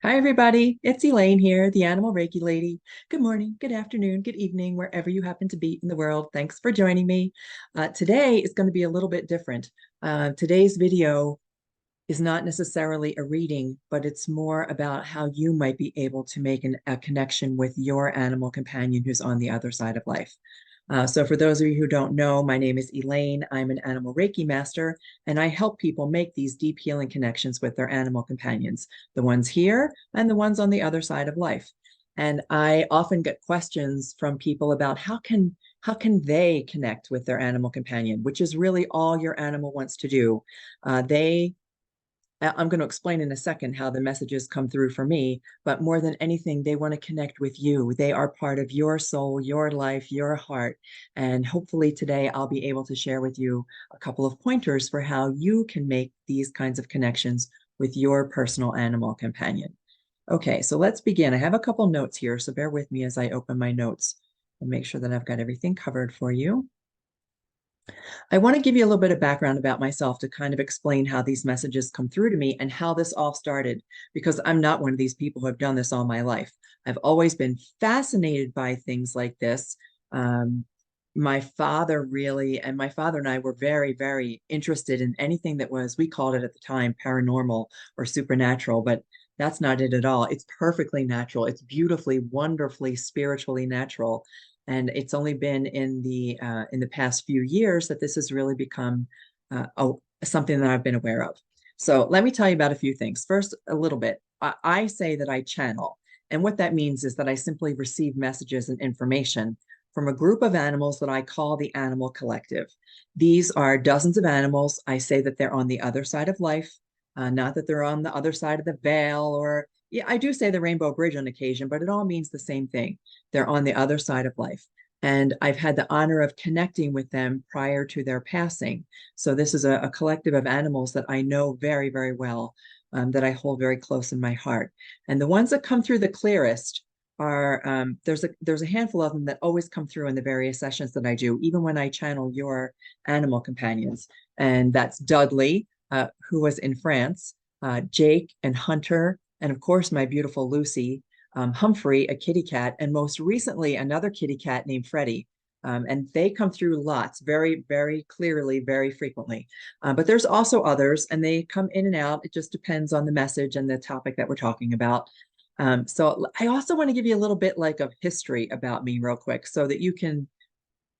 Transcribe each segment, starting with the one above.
Hi, everybody. It's Elaine here, the Animal Reiki Lady. Good morning, good afternoon, good evening, wherever you happen to be in the world. Thanks for joining me. Today is going to be a little bit different. Today's video is not necessarily a reading, but it's more about how you might be able to make a connection with your animal companion who's on the other side of life. So for those of you who don't know, my name is Elaine. I'm an animal Reiki master, and I help people make these deep healing connections with their animal companions, the ones here and the ones on the other side of life. And I often get questions from people about how can they connect with their animal companion, which is really all your animal wants to do. I'm going to explain in a second how the messages come through for me, but more than anything, they want to connect with you. They are part of your soul, your life, your heart. And hopefully today I'll be able to share with you a couple of pointers for how you can make these kinds of connections with your personal animal companion. Okay, so let's begin. I have a couple notes here, so bear with me as I open my notes and make sure that I've got everything covered for you. I want to give you a little bit of background about myself to kind of explain how these messages come through to me and how this all started, because I'm not one of these people who have done this all my life. I've always been fascinated by things like this. Um, my father really, and my father and I were very, very interested in anything that was, we called it at the time, paranormal or supernatural, but that's not it at all. It's perfectly natural. It's beautifully, wonderfully, spiritually natural. And it's only been in the past few years that this has really become something that I've been aware of. So let me tell you about a few things. First, a little bit. I say that I channel. And what that means is that I simply receive messages and information from a group of animals that I call the Animal Collective. These are dozens of animals. I say that they're on the other side of life, not that they're on the other side of the veil or, yeah, I do say the Rainbow Bridge on occasion, but it all means the same thing. They're on the other side of life. And I've had the honor of connecting with them prior to their passing. So this is a collective of animals that I know very, very well, that I hold very close in my heart. And the ones that come through the clearest are there's a handful of them that always come through in the various sessions that I do, even when I channel your animal companions. And that's Dudley, who was in France, Jake and Hunter, and of course my beautiful Lucy, Humphrey, a kitty cat, and most recently another kitty cat named Freddie. And they come through lots, very, very clearly, very frequently. But there's also others, and they come in and out. It just depends on the message and the topic that we're talking about. So I also want to give you a little bit like of history about me real quick so that you can,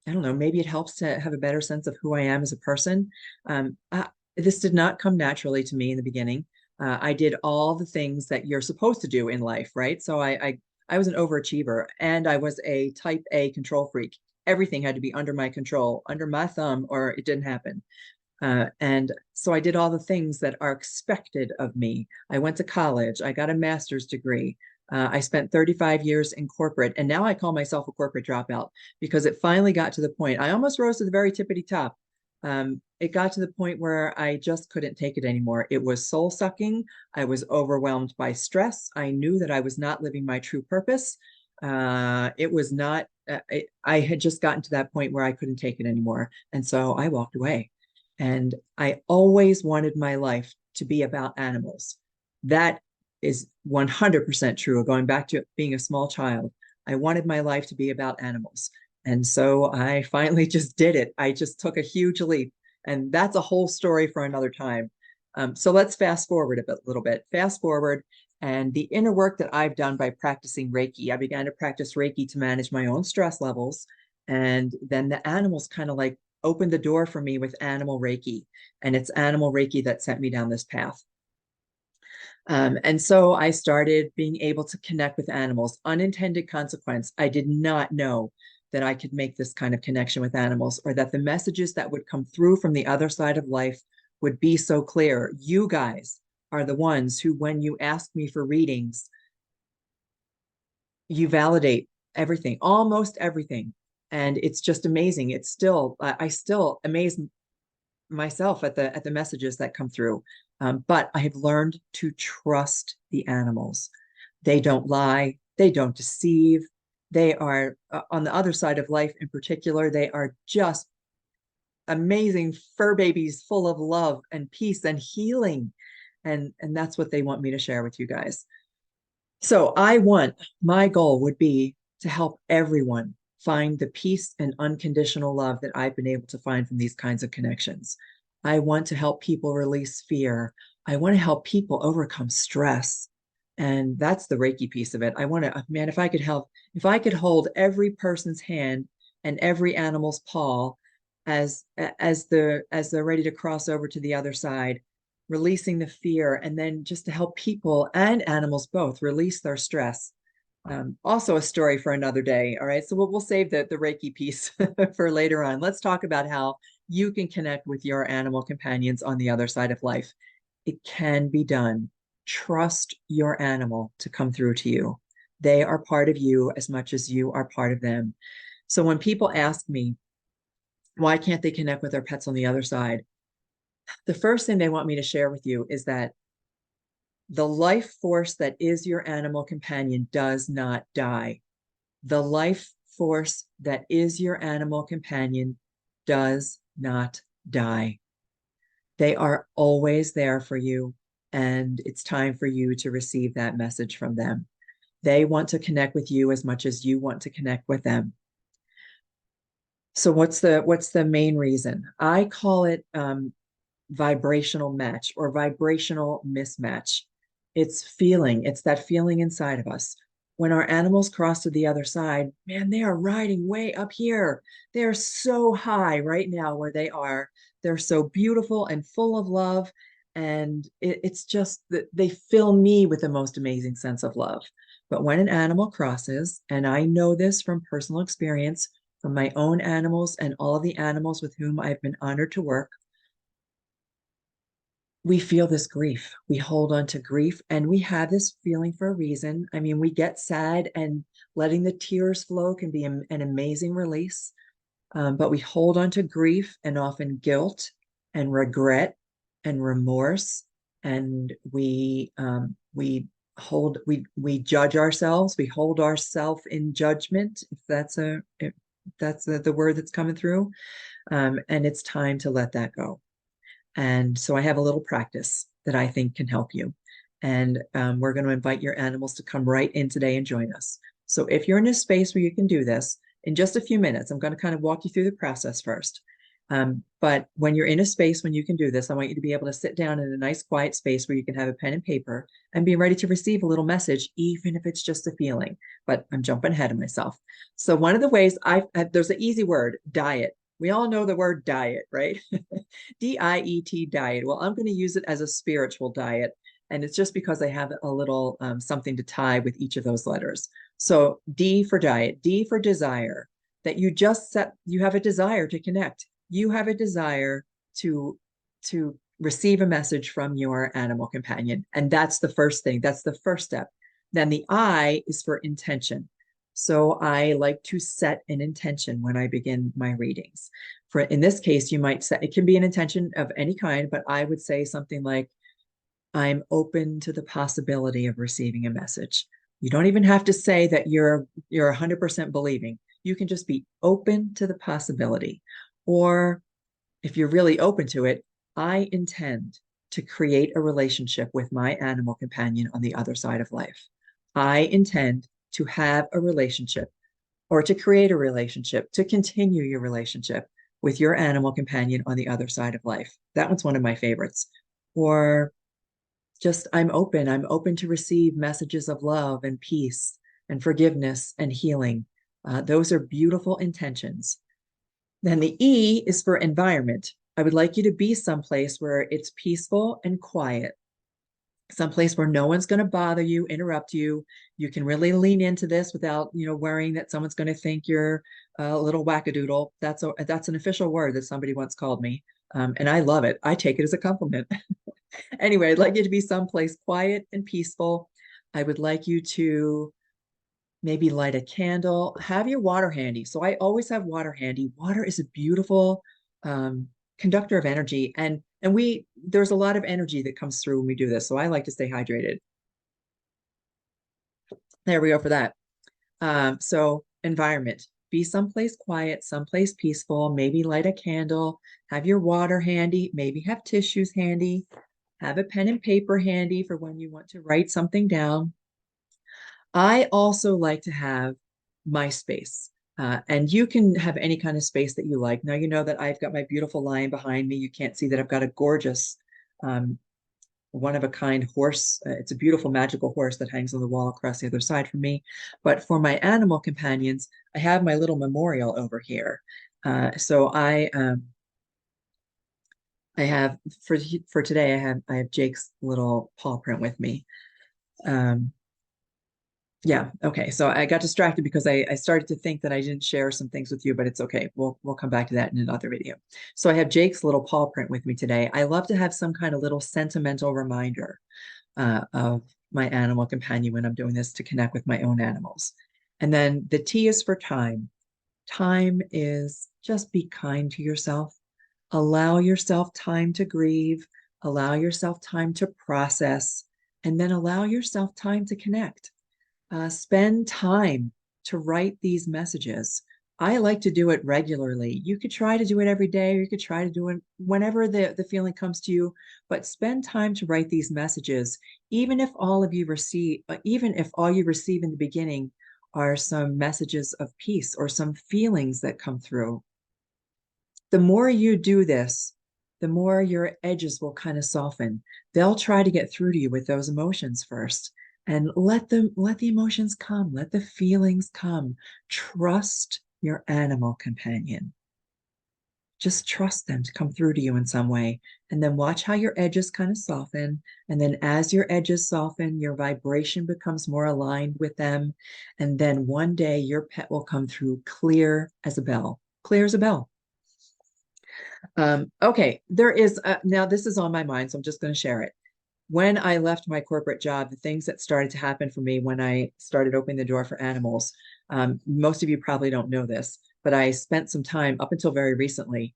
I don't know, maybe it helps to have a better sense of who I am as a person. Um, I, this did not come naturally to me in the beginning. I did all the things that you're supposed to do in life, right? So I was an overachiever and I was a type A control freak. Everything had to be under my control, under my thumb, or it didn't happen. And so I did all the things that are expected of me. I went to college, I got a master's degree. I spent 35 years in corporate, and now I call myself a corporate dropout because it finally got to the point. I almost rose to the very tippity top. It got to the point where I just couldn't take it anymore. It was soul sucking. I was overwhelmed by stress. I knew that I was not living my true purpose. It was not, I had just gotten to that point where I couldn't take it anymore. And so I walked away. And I always wanted my life to be about animals. That is 100% true. Going back to being a small child, I wanted my life to be about animals. And so I finally just did it. I just took a huge leap. And that's a whole story for another time. So let's fast forward a little bit. Fast forward, and the inner work that I've done by practicing Reiki, I began to practice Reiki to manage my own stress levels. And then the animals kind of like opened the door for me with animal Reiki. And it's animal Reiki that sent me down this path. And so I started being able to connect with animals. Unintended consequence. I did not know that I could make this kind of connection with animals or that the messages that would come through from the other side of life would be so clear. You guys are the ones who, when you ask me for readings, you validate everything, almost everything. And it's just amazing. It's still, I still amaze myself at the messages that come through. But I have learned to trust the animals. They don't lie. They don't deceive. They are on the other side of life in particular. They are just amazing fur babies full of love and peace and healing. And that's what they want me to share with you guys. So my goal would be to help everyone find the peace and unconditional love that I've been able to find from these kinds of connections. I want to help people release fear. I want to help people overcome stress. And that's the Reiki piece of it. I want to, man, if I could hold every person's hand and every animal's paw as they're ready to cross over to the other side, releasing the fear, and then just to help people and animals both release their stress. Also, a story for another day. All right. So we'll save the Reiki piece for later on. Let's talk about how you can connect with your animal companions on the other side of life. It can be done. Trust your animal to come through to you. They are part of you as much as you are part of them. So when people ask me, why can't they connect with their pets on the other side? The first thing they want me to share with you is that the life force that is your animal companion does not die. The life force that is your animal companion does not die. They are always there for you, and it's time for you to receive that message from them. They want to connect with you as much as you want to connect with them. So what's the main reason? I call it vibrational match or vibrational mismatch. It's that feeling inside of us. When our animals cross to the other side, man, they are riding way up here. They're so high right now where they are. They're so beautiful and full of love. And it's just that they fill me with the most amazing sense of love. But when an animal crosses, and I know this from personal experience, from my own animals and all of the animals with whom I've been honored to work, we feel this grief. We hold on to grief and we have this feeling for a reason. I mean, we get sad and letting the tears flow can be an amazing release. But we hold on to grief and often guilt and regret and remorse. And we judge ourselves. We hold ourselves in judgment, if that's the word that's coming through. And it's time to let that go. And so I have a little practice that I think can help you. And we're going to invite your animals to come right in today and join us. So if you're in a space where you can do this, in just a few minutes, I'm going to kind of walk you through the process first. But when you're in a space when you can do this, I want you to be able to sit down in a nice quiet space where you can have a pen and paper and be ready to receive a little message, even if it's just a feeling. But I'm jumping ahead of myself. So one of the ways there's an easy word, diet. We all know the word diet, right? DIET, diet. Well, I'm going to use it as a spiritual diet. And it's just because I have a little something to tie with each of those letters. So D for diet, D for desire, that you have a desire to connect. You have a desire to receive a message from your animal companion. And that's the first thing. That's the first step. Then the I is for intention. So I like to set an intention when I begin my readings. For in this case, you might set, it can be an intention of any kind, but I would say something like, I'm open to the possibility of receiving a message. You don't even have to say that you're 100% believing. You can just be open to the possibility. Or if you're really open to it, I intend to create a relationship with my animal companion on the other side of life. I intend to have a relationship or to create a relationship, to continue your relationship with your animal companion on the other side of life. That one's one of my favorites. Or just, I'm open to receive messages of love and peace and forgiveness and healing. Those are beautiful intentions. Then the E is for environment. I would like you to be someplace where it's peaceful and quiet, someplace where no one's going to bother you, interrupt you. You can really lean into this without, worrying that someone's going to think you're a little wackadoodle. That's an official word that somebody once called me. And I love it. I take it as a compliment. Anyway, I'd like you to be someplace quiet and peaceful. I would like you to maybe light a candle, have your water handy. So I always have water handy. Water is a beautiful conductor of energy, and there's a lot of energy that comes through when we do this. So I like to stay hydrated. There we go for that. So environment, be someplace quiet, someplace peaceful, maybe light a candle, have your water handy, maybe have tissues handy, have a pen and paper handy for when you want to write something down. I also like to have my space. And you can have any kind of space that you like. Now, you know that I've got my beautiful lion behind me. You can't see that I've got a gorgeous, um, one of a kind horse. It's a beautiful, magical horse that hangs on the wall across the other side from me. But for my animal companions, I have my little memorial over here. I have for today. I have Jake's little paw print with me. Um, Yeah. Okay. So I got distracted because I started to think that I didn't share some things with you, but it's okay. We'll come back to that in another video. So I have Jake's little paw print with me today. I love to have some kind of little sentimental reminder of my animal companion when I'm doing this to connect with my own animals. And then the T is for time. Time is just be kind to yourself. Allow yourself time to grieve. Allow yourself time to process, and then allow yourself time to connect. Spend time to write these messages. I like to do it regularly. You could try to do it every day, or you could try to do it whenever the feeling comes to you, but spend time to write these messages, even if all you receive in the beginning are some messages of peace or some feelings that come through. The more you do this, the more your edges will kind of soften. They'll try to get through to you with those emotions first. And let the emotions come, let the feelings come. Trust your animal companion. Just trust them to come through to you in some way. And then watch how your edges kind of soften. And then as your edges soften, your vibration becomes more aligned with them. And then one day your pet will come through clear as a bell, clear as a bell. Okay, now this is on my mind, so I'm just going to share it. When I left my corporate job, the things that started to happen for me when I started opening the door for animals, most of you probably don't know this, but I spent some time up until very recently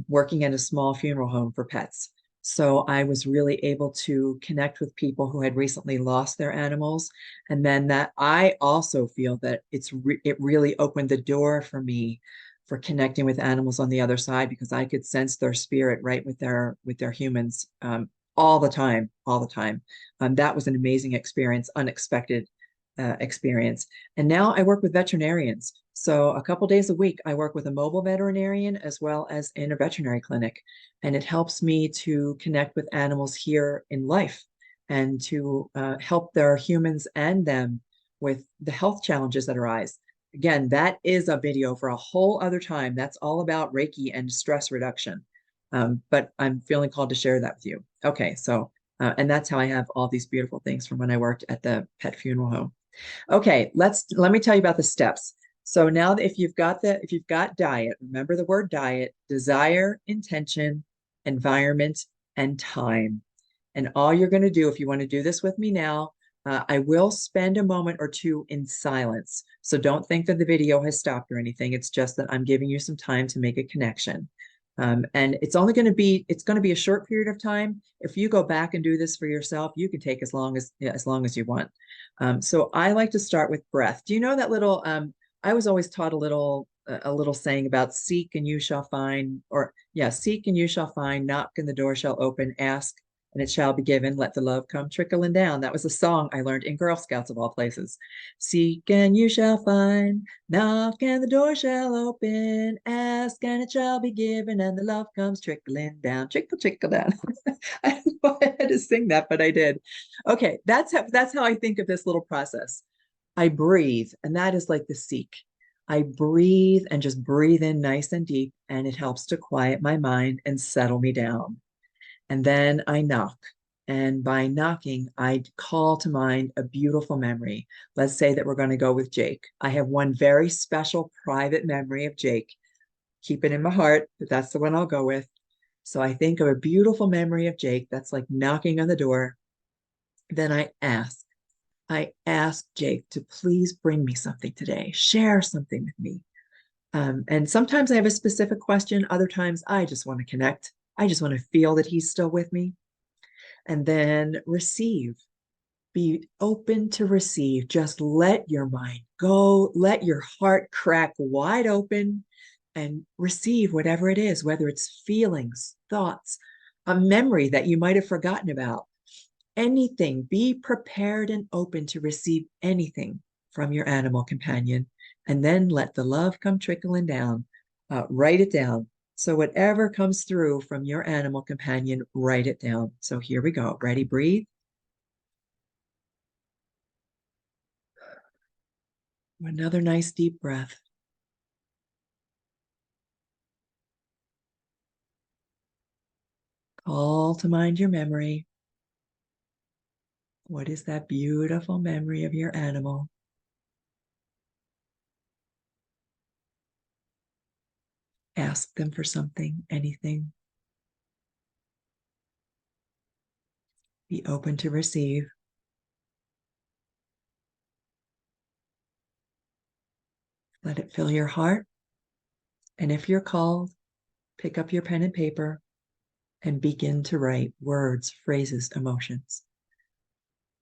working at a small funeral home for pets. So I was really able to connect with people who had recently lost their animals. And then that I also feel that it really opened the door for me for connecting with animals on the other side because I could sense their spirit right with their humans all the time, all the time. That was an amazing experience, unexpected experience. And now I work with veterinarians. So a couple days a week, I work with a mobile veterinarian as well as in a veterinary clinic. And it helps me to connect with animals here in life and to help their humans and them with the health challenges that arise. Again, that is a video for a whole other time. That's all about Reiki and stress reduction. But I'm feeling called to share that with you. Okay, so, and that's how I have all these beautiful things from when I worked at the pet funeral home. Okay, let me tell you about the steps. So now that if you've got diet, remember the word diet, desire, intention, environment, and time. And all you're going to do, if you want to do this with me now, I will spend a moment or two in silence. So don't think that the video has stopped or anything. It's just that I'm giving you some time to make a connection. And it's going to be a short period of time. If you go back and do this for yourself, you can take as long as you want. So I like to start with breath. Do you know that little, I was always taught a little saying about seek and you shall find, or yeah, seek and you shall find, knock and the door shall open, ask and it shall be given. Let the love come trickling down. That was a song I learned in Girl Scouts of all places. Seek and you shall find, knock and the door shall open, ask and it shall be given, and the love comes trickling down, trickle, trickle down. I don't know why I had to sing that, but I did. Okay, that's how I think of this little process. I breathe, and that is like the seek. I breathe and just breathe in nice and deep, and it helps to quiet my mind and settle me down. And then I knock. And by knocking, I call to mind a beautiful memory. Let's say that we're going to go with Jake. I have one very special private memory of Jake. Keep it in my heart, but that's the one I'll go with. So I think of a beautiful memory of Jake that's like knocking on the door. Then I ask Jake to please bring me something today, share something with me. And sometimes I have a specific question. Other times I just want to connect. I just want to feel that he's still with me. And then receive. Be open to receive. Just let your mind go. Let your heart crack wide open and receive whatever it is, whether it's feelings, thoughts, a memory that you might have forgotten about. anything. Be prepared and open to receive anything from your animal companion, and then let the love come trickling down. Write it down. So whatever comes through from your animal companion, write it down. So here we go. Ready? Breathe. Another nice deep breath. Call to mind your memory. What is that beautiful memory of your animal? Ask them for something, anything. Be open to receive. Let it fill your heart. And if you're called, pick up your pen and paper and begin to write words, phrases, emotions.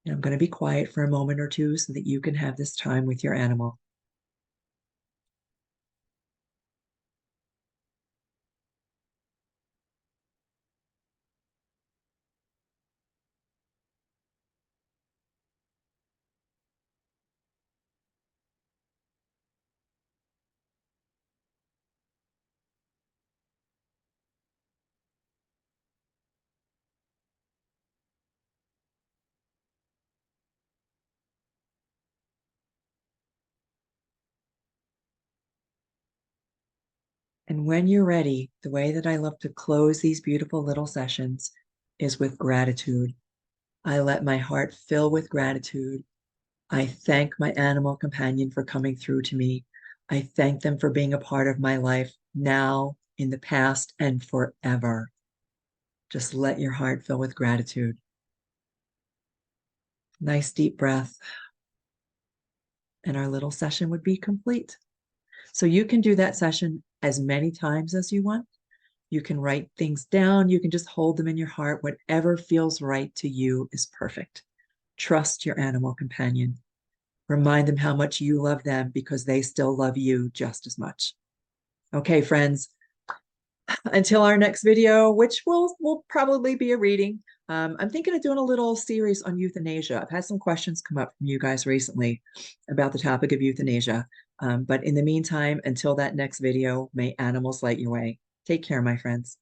And I'm going to be quiet for a moment or two so that you can have this time with your animal. And when you're ready, the way that I love to close these beautiful little sessions is with gratitude. I let my heart fill with gratitude. I thank my animal companion for coming through to me. I thank them for being a part of my life now, in the past, and forever. Just let your heart fill with gratitude. Nice deep breath, and our little session would be complete. So you can do that session as many times as you want. You can write things down. You can just hold them in your heart. Whatever feels right to you is perfect. Trust your animal companion. Remind them how much you love them because they still love you just as much. Okay, friends, until our next video, which will probably be a reading. I'm thinking of doing a little series on euthanasia. I've had some questions come up from you guys recently about the topic of euthanasia. But in the meantime, until that next video, may animals light your way. Take care, my friends.